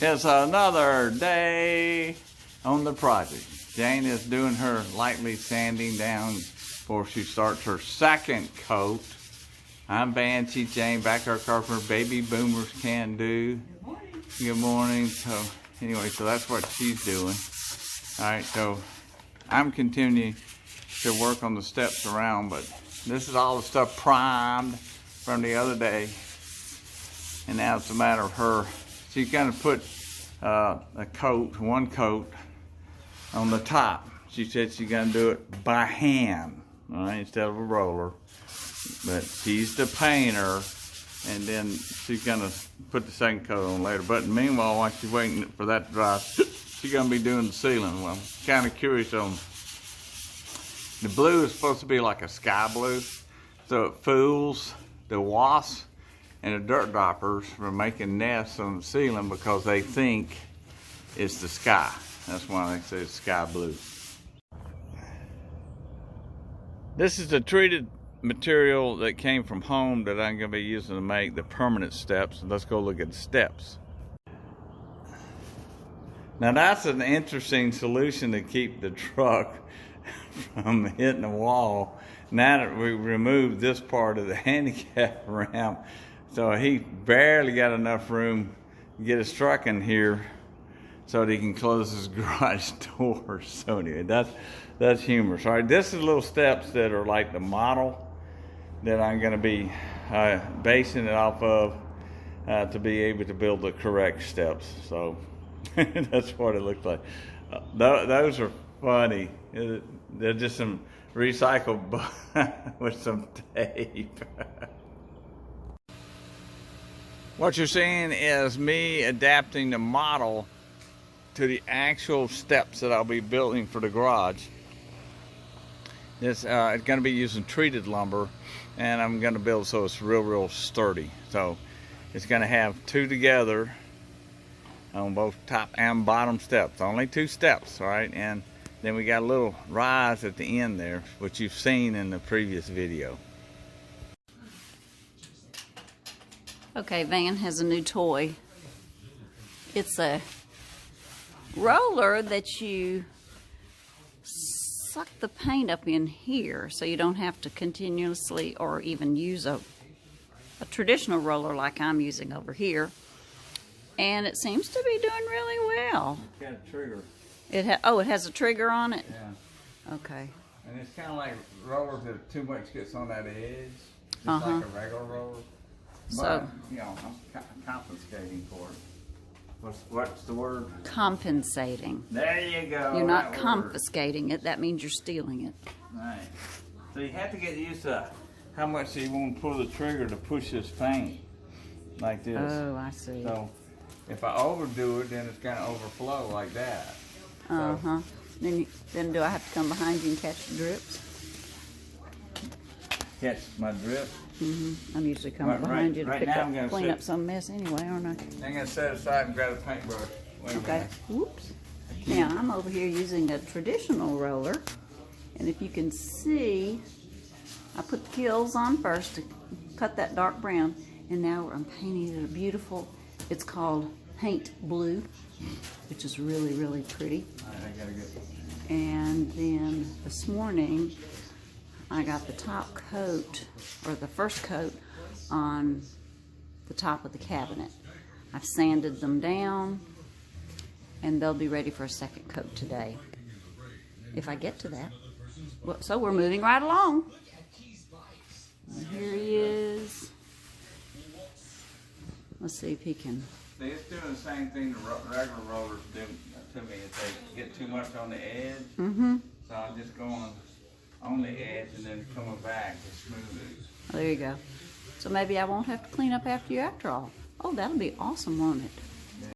It's another day on the project. Jane is doing her lightly sanding down before she starts her second coat. I'm Banshee, Jane, backyard carpenter, baby boomers can do. Good morning. Good morning. So anyway, so that's what she's doing. All right, so I'm continuing to work on the steps around, but this is all the stuff primed from the other day. And now it's a matter of her. She's gonna put one coat on the top. She said she's gonna do it by hand, all right, instead of a roller. But she's the painter, and then she's gonna put the second coat on later. But meanwhile, while she's waiting for that to dry, she's gonna be doing the ceiling. Well, I'm kind of curious on. The blue is supposed to be like a sky blue, so it fools the wasps and the dirt droppers from making nests on the ceiling because they think it's the sky. That's why they say it's sky blue. This is the treated material that came from home that I'm going to be using to make the permanent steps. Let's go look at the steps. Now that's an interesting solution to keep the truck from hitting the wall. Now that we removed this part of the handicap ramp, so he barely got enough room to get his truck in here so that he can close his garage door. So anyway, that's humorous. All right, this is little steps that are like the model that I'm going to be basing it off of to be able to build the correct steps. So that's what it looks like. Those are funny. They're just some recycled with some tape. What you're seeing is me adapting the model to the actual steps that I'll be building for the garage. This it's going to be using treated lumber, and I'm going to build so it's real sturdy. So it's going to have two together on both top and bottom steps. Only two steps, all right? And then we got a little rise at the end there, which you've seen in the previous video. Okay, Van has a new toy. It's a roller that you suck the paint up in here so you don't have to continuously or even use a traditional roller like I'm using over here. And it seems to be doing really well. It's got a trigger. It has a trigger on it? Yeah. Okay. And it's kind of like rollers that too much gets on that edge, just like a regular roller. So, but, you know, I'm compensating for it. What's the word? Compensating. There you go. You're not confiscating it. That means you're stealing it. Right. So you have to get used to how much you want to pull the trigger to push this paint like this. Oh, I see. So if I overdo it, then it's going to overflow like that. Uh-huh. Then do I have to come behind you and catch the drips? Catch my drip? Mm-hmm. I'm usually coming behind you to clean up some mess anyway, aren't I? I'm going to set aside and grab a paintbrush. Wait a minute. Whoops. Now, I'm over here using a traditional roller. And if you can see, I put the kills on first to cut that dark brown. And now I'm painting it a beautiful, it's called paint blue, which is really pretty. All right, I gotta get this. And then this morning, I got the top coat, or the first coat, on the top of the cabinet. I've sanded them down, and they'll be ready for a second coat today, if I get to that. Well, so we're moving right along. And here he is. Let's see if he can. It's doing the same thing the regular rollers do to me if they get too much on the edge. Mm-hmm. So I'm just going on the edge and then coming back to smooth it. There you go. So maybe I won't have to clean up after you after all. Oh, that'll be awesome, won't it?